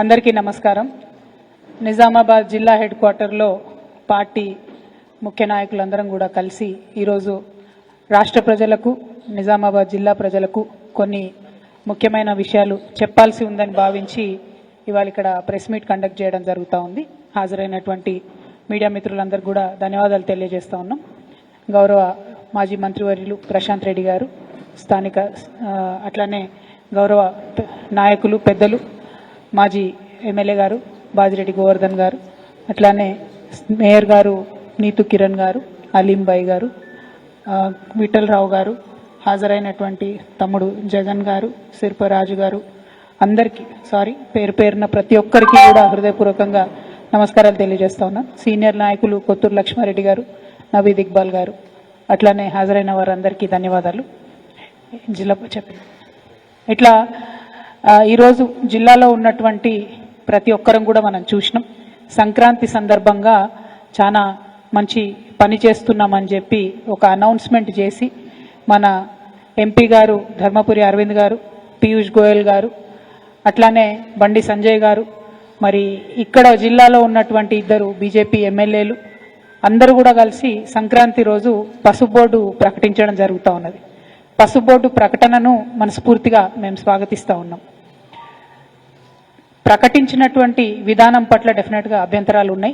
అందరికీ నమస్కారం. నిజామాబాద్ జిల్లా హెడ్ క్వార్టర్లో పార్టీ ముఖ్య నాయకులందరం కూడా కలిసి ఈరోజు రాష్ట్ర ప్రజలకు నిజామాబాద్ జిల్లా ప్రజలకు కొన్ని ముఖ్యమైన విషయాలు చెప్పాల్సి ఉందని భావించి ఇవాళ ఇక్కడ ప్రెస్ మీట్ కండక్ట్ చేయడం జరుగుతూ ఉంది. హాజరైనటువంటి మీడియా మిత్రులందరూ కూడా ధన్యవాదాలు తెలియజేస్తూ ఉన్నాం. గౌరవ మాజీ మంత్రివర్యులు ప్రశాంత్ రెడ్డి గారు, స్థానిక అట్లానే గౌరవ నాయకులు పెద్దలు మాజీ ఎమ్మెల్యే గారు బాజిరెడ్డి గోవర్ధన్ గారు, అట్లానే మేయర్ గారు నీతు కిరణ్ గారు, అలీంబాయి గారు, విఠలరావు గారు, హాజరైనటువంటి తమ్ముడు జగన్ గారు, శిల్పరాజు గారు, అందరికీ పేరు పేరున ప్రతి ఒక్కరికి కూడా హృదయపూర్వకంగా నమస్కారాలు తెలియజేస్తా ఉన్నాను. సీనియర్ నాయకులు కొత్తూరు లక్ష్మారెడ్డి గారు, నవీద్ ఇక్బాల్ గారు, అట్లానే హాజరైన వారందరికీ ధన్యవాదాలు. జిల్లా ఇట్లా ఈరోజు జిల్లాలో ఉన్నటువంటి ప్రతి ఒక్కరం కూడా మనం చూసినాం. సంక్రాంతి సందర్భంగా చాలా మంచి పని చేస్తున్నామని చెప్పి ఒక అనౌన్స్మెంట్ చేసి మన ఎంపీ గారు ధర్మపురి అరవింద్ గారు, పీయూష్ గోయల్ గారు, అట్లానే బండి సంజయ్ గారు, మరి ఇక్కడ జిల్లాలో ఉన్నటువంటి ఇద్దరు బీజేపీ ఎమ్మెల్యేలు అందరూ కూడా కలిసి సంక్రాంతి రోజు పసుపు బోర్డు ప్రకటించడం జరుగుతూ ఉన్నది. పసుపు బోర్డు ప్రకటనను మనస్ఫూర్తిగా మేము స్వాగతిస్తూ ఉన్నాం. ప్రకటించినటువంటి విధానం పట్ల డెఫినెట్గా అభ్యంతరాలు ఉన్నాయి.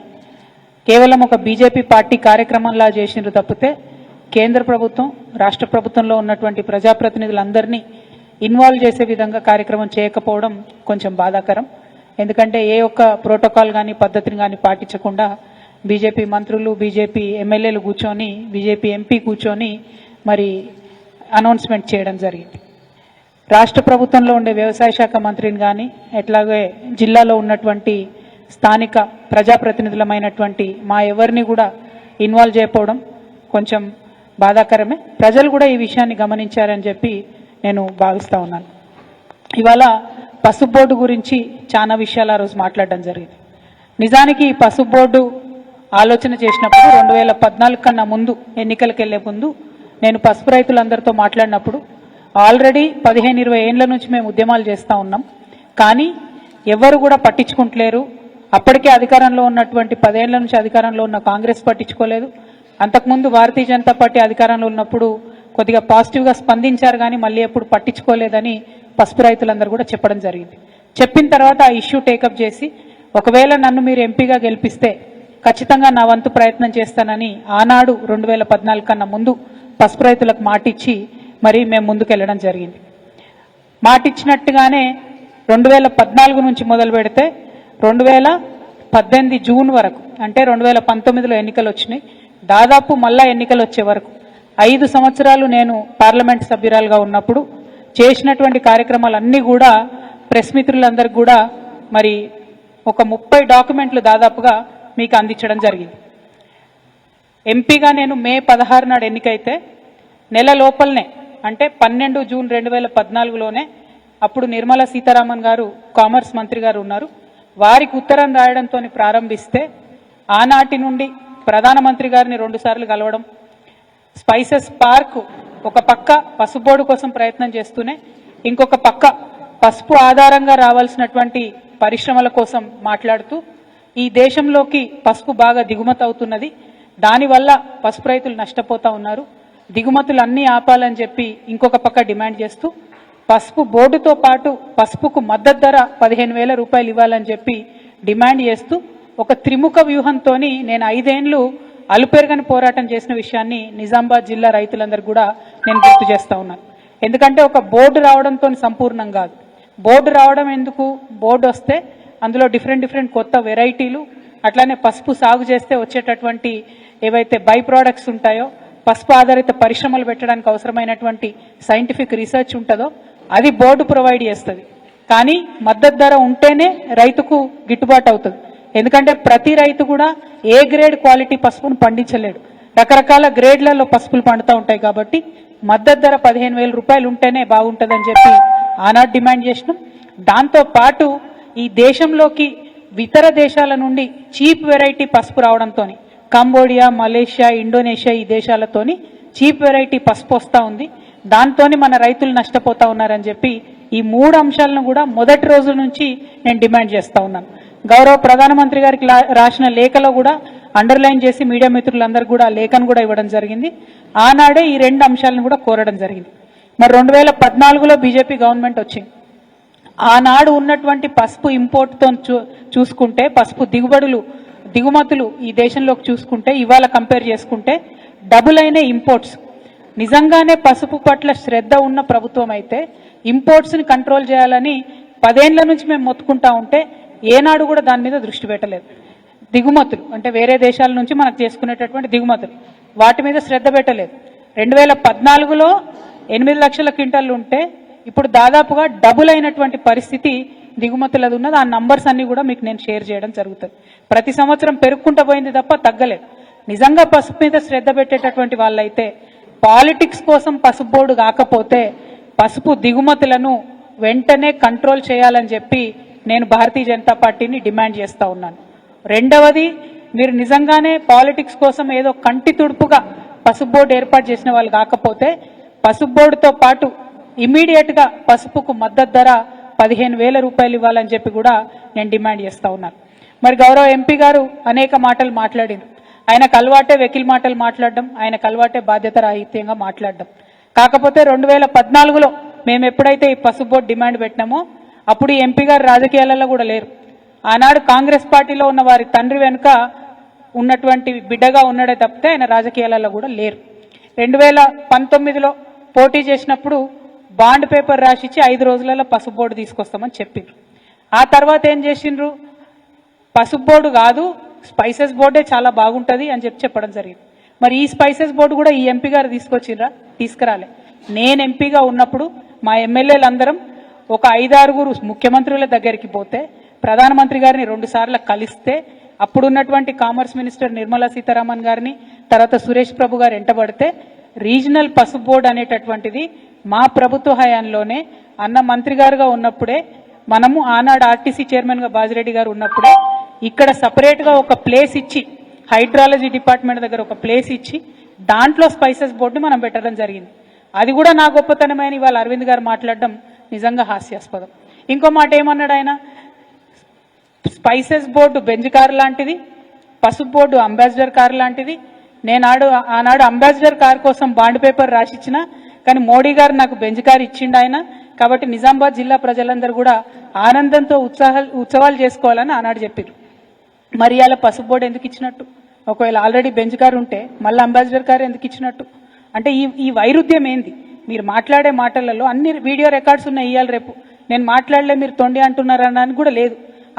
కేవలం ఒక బీజేపీ పార్టీ కార్యక్రమంలా చేసినారు తప్పితే కేంద్ర ప్రభుత్వం రాష్ట్ర ప్రభుత్వంలో ఉన్నటువంటి ప్రజాప్రతినిధులందరినీ ఇన్వాల్వ్ చేసే విధంగా కార్యక్రమం చేయకపోవడం కొంచెం బాధాకరం. ఎందుకంటే ఏ ఒక్క ప్రోటోకాల్ కానీ పద్ధతిని కానీ పాటించకుండా బీజేపీ మంత్రులు, బీజేపీ ఎమ్మెల్యేలు కూర్చొని, బీజేపీ ఎంపీ కూర్చొని మరి అనౌన్స్మెంట్ చేయడం జరిగింది. రాష్ట్ర ప్రభుత్వంలో ఉండే వ్యవసాయ శాఖ మంత్రిని కానీ ఎట్లాగే జిల్లాలో ఉన్నటువంటి స్థానిక ప్రజాప్రతినిధులమైనటువంటి మా ఎవరిని కూడా ఇన్వాల్వ్ చేయకపోవడం కొంచెం బాధాకరమే. ప్రజలు కూడా ఈ విషయాన్ని గమనించారని చెప్పి నేను భావిస్తూ ఉన్నాను. ఇవాళ పసుపు బోర్డు గురించి చాలా విషయాలు ఆ రోజు మాట్లాడడం జరిగింది. నిజానికి ఈ పసుపు బోర్డు ఆలోచన చేసినప్పుడు 2014 కన్నా ముందు, ఎన్నికలకు వెళ్లే ముందు నేను పసుపు రైతులందరితో మాట్లాడినప్పుడు ఆల్రెడీ 15-20 ఏళ్ల నుంచి మేము ఉద్యమాలు చేస్తూ ఉన్నాం, కానీ ఎవరు కూడా పట్టించుకుంటలేరు. అప్పటికే అధికారంలో ఉన్నటువంటి 10 ఏళ్ల నుంచి అధికారంలో ఉన్న కాంగ్రెస్ పట్టించుకోలేదు. అంతకుముందు భారతీయ జనతా పార్టీ అధికారంలో ఉన్నప్పుడు కొద్దిగా పాజిటివ్గా స్పందించారు, కానీ మళ్ళీ ఎప్పుడు పట్టించుకోలేదని పసుపు రైతులందరూ కూడా చెప్పడం జరిగింది. చెప్పిన తర్వాత ఆ ఇష్యూ టేకప్ చేసి ఒకవేళ నన్ను మీరు ఎంపీగా గెలిపిస్తే ఖచ్చితంగా నా వంతు ప్రయత్నం చేస్తానని ఆనాడు 2014 కన్నా ముందు పసుపు రైతులకు మాటిచ్చి మరి మేము ముందుకెళ్లడం జరిగింది. మాటిచ్చినట్టుగానే 2014 నుంచి మొదలు పెడితే 2018 జూన్ వరకు, అంటే 2019లో ఎన్నికలు వచ్చినాయి, దాదాపు మళ్ళా ఎన్నికలు వచ్చే వరకు 5 సంవత్సరాలు నేను పార్లమెంట్ సభ్యురాలుగా ఉన్నప్పుడు చేసినటువంటి కార్యక్రమాలన్నీ కూడా ప్రెస్ మిత్రులందరికీ కూడా మరి ఒక 30 డాక్యుమెంట్లు దాదాపుగా మీకు అందించడం జరిగింది. ఎంపీగా నేను మే 16 నాడు ఎన్నికైతే నెల లోపలనే, అంటే 12 జూన్ 2014లోనే అప్పుడు నిర్మలా సీతారామన్ గారు కామర్స్ మంత్రి గారు ఉన్నారు, వారికి ఉత్తరం రాయడంతో ప్రారంభిస్తే ఆనాటి నుండి ప్రధానమంత్రి గారిని 2 సార్లు కలవడం, స్పైసెస్ పార్క్ ఒక పక్క పసుపు బోర్డు కోసం ప్రయత్నం చేస్తూనే ఇంకొక పక్క పసుపు ఆధారంగా రావాల్సినటువంటి పరిశ్రమల కోసం మాట్లాడుతూ ఈ దేశంలోకి పసుపు బాగా దిగుమతి అవుతున్నది, దానివల్ల పసుపు రైతులు నష్టపోతా ఉన్నారు, దిగుమతులు అన్నీ ఆపాలని చెప్పి ఇంకొక పక్క డిమాండ్ చేస్తూ పసుపు బోర్డుతో పాటు పసుపుకు మద్దతు ధర 15,000 రూపాయలు ఇవ్వాలని చెప్పి డిమాండ్ చేస్తూ ఒక త్రిముఖ వ్యూహంతో నేను 5 ఏళ్లు అలుపెరగని పోరాటం చేసిన విషయాన్ని నిజామాబాద్ జిల్లా రైతులందరూ కూడా నేను గుర్తు చేస్తా ఉన్నాను. ఎందుకంటే ఒక బోర్డు రావడంతో సంపూర్ణం కాదు. బోర్డు రావడం ఎందుకు, బోర్డు వస్తే అందులో డిఫరెంట్ కొత్త వెరైటీలు, అట్లానే పసుపు సాగు చేస్తే వచ్చేటటువంటి ఏవైతే బై ప్రోడక్ట్స్ ఉంటాయో, పసుపు ఆధారిత పరిశ్రమలు పెట్టడానికి అవసరమైనటువంటి సైంటిఫిక్ రీసెర్చ్ ఉంటుందో అది బోర్డు ప్రొవైడ్ చేస్తుంది. కానీ మద్దతు ధర ఉంటేనే రైతుకు గిట్టుబాటు అవుతుంది. ఎందుకంటే ప్రతి రైతు కూడా ఏ గ్రేడ్ క్వాలిటీ పసుపును పండించలేడు, రకరకాల గ్రేడ్లలో పసుపులు పండుతూ ఉంటాయి. కాబట్టి మద్దతు ధర 15,000 రూపాయలు ఉంటేనే బాగుంటుందని చెప్పి ఆనాడు డిమాండ్ చేసినాం. దాంతో పాటు ఈ దేశంలోకి ఇతర దేశాల నుండి చీప్ వెరైటీ పసుపు రావడంతో కంబోడియా, మలేషియా, ఇండోనేషియా ఈ దేశాలతోని చీప్ వెరైటీ పసుపు వస్తూ ఉంది, దాంతో మన రైతులు నష్టపోతా ఉన్నారని చెప్పి ఈ 3 అంశాలను కూడా మొదటి రోజు నుంచి నేను డిమాండ్ చేస్తా ఉన్నాను. గౌరవ ప్రధానమంత్రి గారికి రాసిన లేఖలో కూడా అండర్లైన్ చేసి మీడియా మిత్రులందరూ కూడా లేఖను కూడా ఇవ్వడం జరిగింది. ఆనాడే ఈ 2 అంశాలను కూడా కోరడం జరిగింది. మరి 2014లో బీజేపీ గవర్నమెంట్ వచ్చింది. ఆనాడు ఉన్నటువంటి పసుపు ఇంపోర్ట్తో చూసుకుంటే, పసుపు దిగుమతులు ఈ దేశంలోకి చూసుకుంటే, ఇవాళ కంపేర్ చేసుకుంటే డబుల్ అయిన ఇంపోర్ట్స్. నిజంగానే పసుపు పట్ల శ్రద్ధ ఉన్న ప్రభుత్వం అయితే ఇంపోర్ట్స్ని కంట్రోల్ చేయాలని 10 ఏళ్ల నుంచి మేము మొత్తుకుంటా ఉంటే ఏనాడు కూడా దాని మీద దృష్టి పెట్టలేదు. దిగుమతులు అంటే వేరే దేశాల నుంచి మనకు చేసుకునేటటువంటి దిగుమతులు, వాటి మీద శ్రద్ధ పెట్టలేదు. 2014లో 8 లక్షల క్వింటాలు ఉంటే ఇప్పుడు దాదాపుగా డబుల్ అయినటువంటి పరిస్థితి దిగుమతులది ఉన్నది. ఆ నంబర్స్ అన్ని కూడా మీకు నేను షేర్ చేయడం జరుగుతుంది. ప్రతి సంవత్సరం పెరుగుకుంటూ పోయింది తప్ప తగ్గలేదు. నిజంగా పసుపు మీద శ్రద్ధ పెట్టేటటువంటి వాళ్ళైతే పాలిటిక్స్ కోసం పసుపు బోర్డు కాకపోతే పసుపు దిగుమతులను వెంటనే కంట్రోల్ చేయాలని చెప్పి నేను భారతీయ జనతా పార్టీని డిమాండ్ చేస్తా ఉన్నాను. రెండవది, మీరు నిజంగానే పాలిటిక్స్ కోసం ఏదో కంటి తుడుపుగా పసుపు బోర్డు ఏర్పాటు చేసిన వాళ్ళు కాకపోతే పసుపు బోర్డుతో పాటు ఇమీడియట్గా పసుపుకు మద్దతు ధర 15,000 రూపాయలు ఇవ్వాలని చెప్పి కూడా నేను డిమాండ్ చేస్తా ఉన్నాను. మరి గౌరవ ఎంపీ గారు అనేక మాటలు మాట్లాడారు. ఆయనకు అలవాటే వెకిల్ మాటలు మాట్లాడడం, ఆయనకు అలవాటే బాధ్యత రాహిత్యంగా మాట్లాడడం. కాకపోతే 2014లో మేము ఎప్పుడైతే ఈ పసుపు బోర్డు డిమాండ్ పెట్టినామో అప్పుడు ఈ ఎంపీ గారు రాజకీయాలలో కూడా లేరు. ఆనాడు కాంగ్రెస్ పార్టీలో ఉన్న వారి తండ్రి వెనుక ఉన్నటువంటి బిడ్డగా ఉన్నాడే తప్పితే ఆయన రాజకీయాలలో కూడా లేరు. 2019లో పోటీ చేసినప్పుడు బాండ్ పేపర్ రాసిచ్చి 5 రోజులలో పసుపు బోర్డు తీసుకొస్తామని చెప్పిండ్రు. ఆ తర్వాత ఏం చేసిండ్రు, పసుపు బోర్డు కాదు స్పైసెస్ బోర్డే చాలా బాగుంటుంది అని చెప్పడం జరిగింది. మరి ఈ స్పైసెస్ బోర్డు కూడా ఈ ఎంపీ గారు తీసుకొచ్చిండ్రా? తీసుకురాలే. నేను ఎంపీగా ఉన్నప్పుడు మా ఎమ్మెల్యేలందరం ఒక 5-6 ముఖ్యమంత్రుల దగ్గరికి పోతే, ప్రధానమంత్రి గారిని 2 సార్లు కలిస్తే, అప్పుడున్నటువంటి కామర్స్ మినిస్టర్ నిర్మలా సీతారామన్ గారిని, తర్వాత సురేష్ ప్రభు గారు ఎంటబడితే రీజనల్ పసుపు బోర్డు అనేటటువంటిది మా ప్రభుత్వ హయాంలోనే అన్న మంత్రి గారుగా ఉన్నప్పుడే, మనము ఆనాడు ఆర్టీసీ చైర్మన్గా బాజిరెడ్డి గారు ఉన్నప్పుడే ఇక్కడ సపరేట్గా ఒక ప్లేస్ ఇచ్చి, హైడ్రాలజీ డిపార్ట్మెంట్ దగ్గర ఒక ప్లేస్ ఇచ్చి దాంట్లో స్పైసెస్ బోర్డుని మనం పెట్టడం జరిగింది. అది కూడా నా గొప్పతనమైన ఇవాళ అరవింద్ గారు మాట్లాడడం నిజంగా హాస్యాస్పదం. ఇంకో మాట ఏమన్నాడు ఆయన, స్పైసెస్ బోర్డు బెంజ్ కారు లాంటిది, పసుపు బోర్డు అంబాసిడర్ కారు లాంటిది. ఆనాడు అంబాసిడర్ కారు కోసం బాండ్ పేపర్ రాసిచ్చిన, కానీ మోడీ గారు నాకు బెంజ్ కారు ఇచ్చిండు ఆయన. కాబట్టి నిజామాబాద్ జిల్లా ప్రజలందరూ కూడా ఆనందంతో ఉత్సవాలు చేసుకోవాలని ఆనాడు చెప్పారు. మరి అలా పసుపు బోర్డు ఎందుకు ఇచ్చినట్టు? ఒకవేళ ఆల్రెడీ బెంజ్ కారు ఉంటే మళ్ళీ అంబాసిడర్ కారు ఎందుకు ఇచ్చినట్టు? అంటే ఈ వైరుధ్యం ఏంది? మీరు మాట్లాడే మాటలలో అన్ని వీడియో రికార్డ్స్ ఉన్నాయి. ఇవాళ రేపు నేను మాట్లాడలే మీరు తొండి అంటున్నారని కూడా లేదు.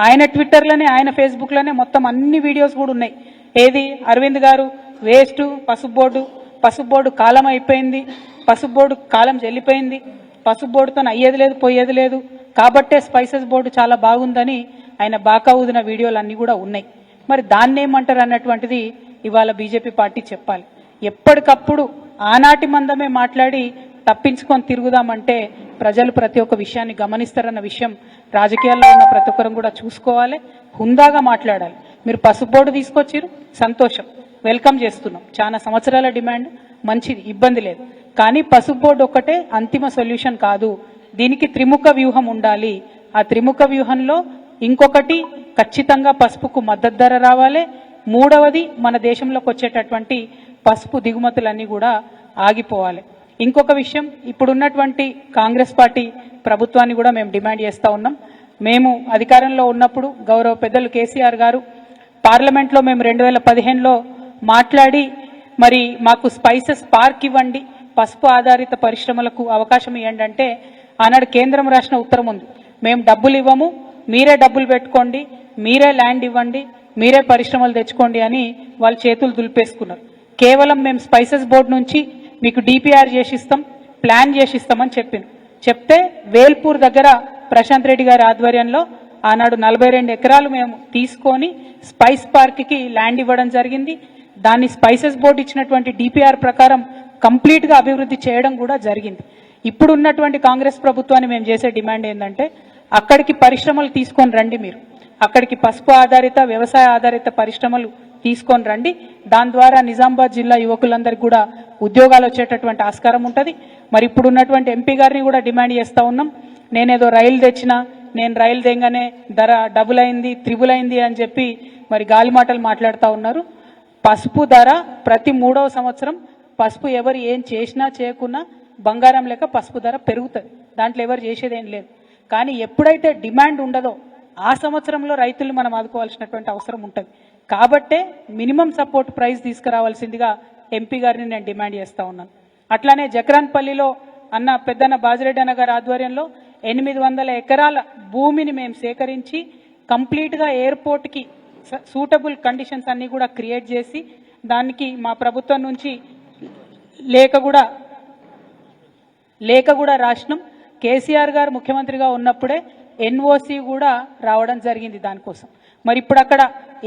ఆయన ట్విట్టర్లోనే, ఆయన ఫేస్బుక్లోనే మొత్తం అన్ని వీడియోస్ కూడా ఉన్నాయి. ఏది, అరవింద్ గారు వేస్ట్, పసుపు బోర్డు కాలం అయిపోయింది, పసుపు బోర్డు కాలం చెల్లిపోయింది, పసుపు బోర్డుతో అయ్యేది లేదు పోయేది లేదు, కాబట్టే స్పైసెస్ బోర్డు చాలా బాగుందని ఆయన బాకా ఊదిన వీడియోలు అన్నీ కూడా ఉన్నాయి. మరి దాన్ని ఏమంటారు అన్నటువంటిది ఇవాళ బీజేపీ పార్టీ చెప్పాలి. ఎప్పటికప్పుడు ఆనాటి మందమే మాట్లాడి తప్పించుకొని తిరుగుదామంటే ప్రజలు ప్రతి ఒక్క విషయాన్ని గమనిస్తారన్న విషయం రాజకీయాల్లో ఉన్న ప్రతి ఒక్కరం కూడా చూసుకోవాలి. హుందాగా మాట్లాడాలి. మీరు పసుపు బోర్డు తీసుకొచ్చారు, సంతోషం, వెల్కమ్ చేస్తున్నాం. చాలా సంవత్సరాల డిమాండ్, మంచిది, ఇబ్బంది లేదు. కానీ పసుపు బోర్డు ఒక్కటే అంతిమ సొల్యూషన్ కాదు. దీనికి త్రిముఖ వ్యూహం ఉండాలి. ఆ త్రిముఖ వ్యూహంలో ఇంకొకటి, ఖచ్చితంగా పసుపుకు మద్దతు ధర రావాలి. మూడవది, మన దేశంలోకి వచ్చేటటువంటి పసుపు దిగుమతులన్నీ కూడా ఆగిపోవాలి. ఇంకొక విషయం, ఇప్పుడున్నటువంటి కాంగ్రెస్ పార్టీ ప్రభుత్వాన్ని కూడా మేము డిమాండ్ చేస్తూ ఉన్నాం. మేము అధికారంలో ఉన్నప్పుడు గౌరవ పెద్దలు కేసీఆర్ గారు పార్లమెంట్లో మేము 2015లో మాట్లాడి, మరి మాకు స్పైసెస్ పార్క్ ఇవ్వండి, పసుపు ఆధారిత పరిశ్రమలకు అవకాశం ఇవ్వండి అంటే ఆనాడు కేంద్రం రాసిన ఉత్తరం ఉంది, మేము డబ్బులు ఇవ్వము, మీరే డబ్బులు పెట్టుకోండి, మీరే ల్యాండ్ ఇవ్వండి, మీరే పరిశ్రమలు తెచ్చుకోండి అని వాళ్ళు చేతులు దులిపేసుకున్నారు. కేవలం మేము స్పైసెస్ బోర్డు నుంచి మీకు డిపిఆర్ చేసిస్తాం, ప్లాన్ చేసిస్తామని చెప్తే వేల్పూర్ దగ్గర ప్రశాంత్ రెడ్డి గారి ఆధ్వర్యంలో ఆనాడు 42 ఎకరాలు మేము తీసుకొని స్పైస్ పార్క్కి ల్యాండ్ ఇవ్వడం జరిగింది. దాన్ని స్పైసెస్ బోర్డు ఇచ్చినటువంటి డిపిఆర్ ప్రకారం కంప్లీట్గా అభివృద్ధి చేయడం కూడా జరిగింది. ఇప్పుడు ఉన్నటువంటి కాంగ్రెస్ ప్రభుత్వాన్ని మేము చేసే డిమాండ్ ఏంటంటే, అక్కడికి పరిశ్రమలు తీసుకొని రండి, మీరు అక్కడికి పసుపు ఆధారిత వ్యవసాయ ఆధారిత పరిశ్రమలు తీసుకొని రండి. దాని ద్వారా నిజామాబాద్ జిల్లా యువకులందరికీ కూడా ఉద్యోగాలు వచ్చేటటువంటి ఆస్కారం ఉంటుంది. మరి ఇప్పుడు ఉన్నటువంటి ఎంపీ గారిని కూడా డిమాండ్ చేస్తూ ఉన్నాం, నేనేదో రైలు తెచ్చినా, నేను రైలు తెంగానే ధర డబుల్ అయింది, త్రిబుల్ అయింది అని చెప్పి మరి గాలి మాటలు మాట్లాడుతూ ఉన్నారు. పసుపు ధర ప్రతి 3వ సంవత్సరం పసుపు ఎవరు ఏం చేసినా చేయకున్నా బంగారం లెక్క పసుపు ధర పెరుగుతుంది. దాంట్లో ఎవరు చేసేదేం లేదు. కానీ ఎప్పుడైతే డిమాండ్ ఉండదో ఆ సంవత్సరంలో రైతుల్ని మనం ఆదుకోవాల్సినటువంటి అవసరం ఉంటుంది. కాబట్టే మినిమం సపోర్ట్ ప్రైస్ తీసుకురావాల్సిందిగా ఎంపీ గారిని నేను డిమాండ్ చేస్తూ ఉన్నాను. అట్లానే జక్రాన్పల్లిలో అన్న పెద్దన్న బాజిరెడ్డి అన్న గారి ఆధ్వర్యంలో 800 ఎకరాల భూమిని మేము సేకరించి కంప్లీట్గా ఎయిర్పోర్ట్కి సూటబుల్ కండిషన్స్ అన్నీ కూడా క్రియేట్ చేసి దానికి మా ప్రభుత్వం నుంచి లేఖ కూడా రాసినాం. కేసీఆర్ గారు ముఖ్యమంత్రిగా ఉన్నప్పుడే ఎన్ఓసి కూడా రావడం జరిగింది దానికోసం. మరి ఇప్పుడు అక్కడ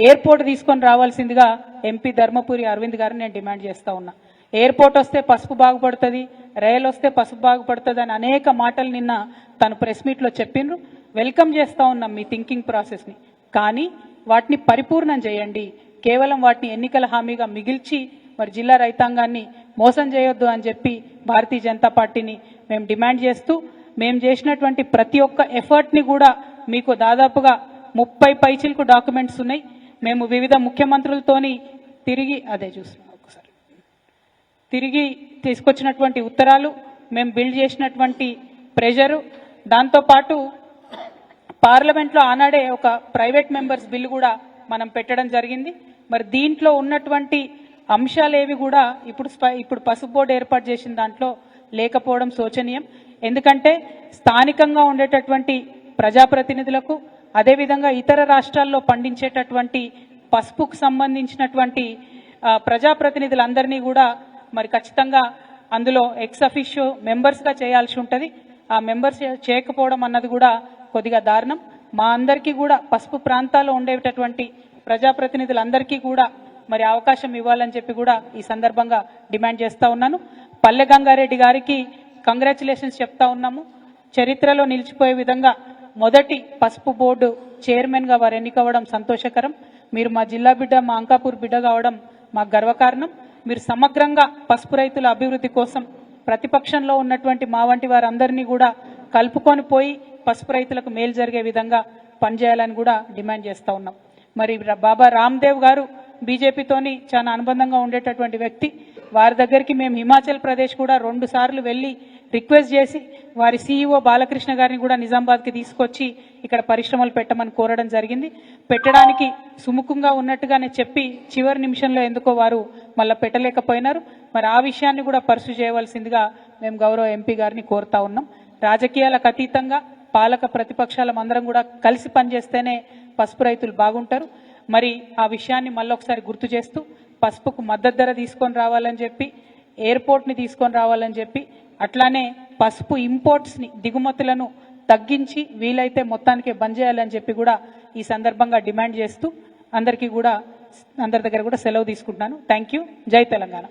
ఎయిర్పోర్ట్ తీసుకొని రావాల్సిందిగా ఎంపీ ధర్మపురి అరవింద్ గారిని నేను డిమాండ్ చేస్తూ ఉన్నా. ఎయిర్పోర్ట్ వస్తే పసుపు బాగుపడుతుంది, రైలు వస్తే పసుపు బాగుపడుతుంది అని అనేక మాటలు నిన్న తను ప్రెస్ మీట్లో చెప్పిండ్రు. వెల్కమ్ చేస్తూ ఉన్నాం మీ థింకింగ్ ప్రాసెస్ని. కానీ వాటిని పరిపూర్ణం చేయండి. కేవలం వాటిని ఎన్నికల హామీగా మిగిల్చి మరి జిల్లా రైతాంగాన్ని మోసం చేయొద్దు అని చెప్పి భారతీయ జనతా పార్టీని మేము డిమాండ్ చేస్తూ, మేము చేసినటువంటి ప్రతి ఒక్క ఎఫర్ట్ని కూడా మీకు దాదాపుగా 30 పైచిలకు డాక్యుమెంట్స్ ఉన్నాయి. మేము వివిధ ముఖ్యమంత్రులతోని తిరిగి తీసుకొచ్చినటువంటి ఉత్తరాలు, మేము బిల్డ్ చేసినటువంటి ప్రెషరు, దాంతోపాటు పార్లమెంట్లో ఆనాడే ఒక ప్రైవేట్ మెంబర్స్ బిల్లు కూడా మనం పెట్టడం జరిగింది. మరి దీంట్లో ఉన్నటువంటి అంశాలేవి కూడా ఇప్పుడు పసుపు బోర్డు ఏర్పాటు చేసిన దాంట్లో లేకపోవడం శోచనీయం. ఎందుకంటే స్థానికంగా ఉండేటటువంటి ప్రజాప్రతినిధులకు, అదేవిధంగా ఇతర రాష్ట్రాల్లో పండించేటటువంటి పసుపుకు సంబంధించినటువంటి ప్రజాప్రతినిధులందరినీ కూడా మరి ఖచ్చితంగా అందులో ఎక్స్ అఫిషియో మెంబర్స్గా చేయాల్సి ఉంటుంది. ఆ మెంబర్స్ చేయకపోవడం అన్నది కూడా కొద్దిగా దారుణం. మా అందరికీ కూడా పసుపు ప్రాంతాల్లో ఉండేటటువంటి ప్రజాప్రతినిధులందరికీ కూడా మరి అవకాశం ఇవ్వాలని చెప్పి కూడా ఈ సందర్భంగా డిమాండ్ చేస్తూ ఉన్నాను. పల్లె గంగారెడ్డి గారికి కంగ్రాచులేషన్స్ చెప్తా ఉన్నాము. చరిత్రలో నిలిచిపోయే విధంగా మొదటి పసుపు బోర్డు చైర్మన్గా వారు ఎన్నికవడం సంతోషకరం. మీరు మా జిల్లా బిడ్డ, మా అంకాపూర్ బిడ్డ కావడం మాకు గర్వకారణం. మీరు సమగ్రంగా పసుపు రైతుల అభివృద్ధి కోసం ప్రతిపక్షంలో ఉన్నటువంటి మా వంటి వారందరినీ కూడా కలుపుకొని పోయి పసుపు రైతులకు మేలు జరిగే విధంగా పనిచేయాలని కూడా డిమాండ్ చేస్తూ ఉన్నాం. మరి బాబా రామ్దేవ్ గారు బీజేపీతోని చాలా అనుబంధంగా ఉండేటటువంటి వ్యక్తి. వారి దగ్గరికి మేము హిమాచల్ ప్రదేశ్ కూడా 2 సార్లు వెళ్ళి రిక్వెస్ట్ చేసి వారి సీఈఓ బాలకృష్ణ గారిని కూడా నిజామాబాద్కి తీసుకొచ్చి ఇక్కడ పరిశ్రమలు పెట్టమని కోరడం జరిగింది. పెట్టడానికి సుముఖంగా ఉన్నట్టుగానే చెప్పి చివరి నిమిషంలో ఎందుకో వారు మళ్ళీ పెట్టలేకపోయినారు. మరి ఆ విషయాన్ని కూడా పర్సు చేయవలసిందిగా మేము గౌరవ ఎంపీ గారిని కోరుతా ఉన్నాం. రాజకీయాలకు అతీతంగా పాలక ప్రతిపక్షాల అందరం కూడా కలిసి పనిచేస్తేనే పసుపు రైతులు బాగుంటారు. మరి ఆ విషయాన్ని మళ్ళొకసారి గుర్తు చేస్తూ పసుపుకు మద్దతు ధర తీసుకొని రావాలని చెప్పి, ఎయిర్పోర్ట్ని తీసుకొని రావాలని చెప్పి, అట్లానే పసుపు ఇంపోర్ట్స్ని, దిగుమతులను తగ్గించి వీలైతే మొత్తానికి బంద్ చేయాలని చెప్పి కూడా ఈ సందర్భంగా డిమాండ్ చేస్తూ అందరి దగ్గర కూడా సెలవు తీసుకుంటున్నాను. Thank you. జై తెలంగాణ.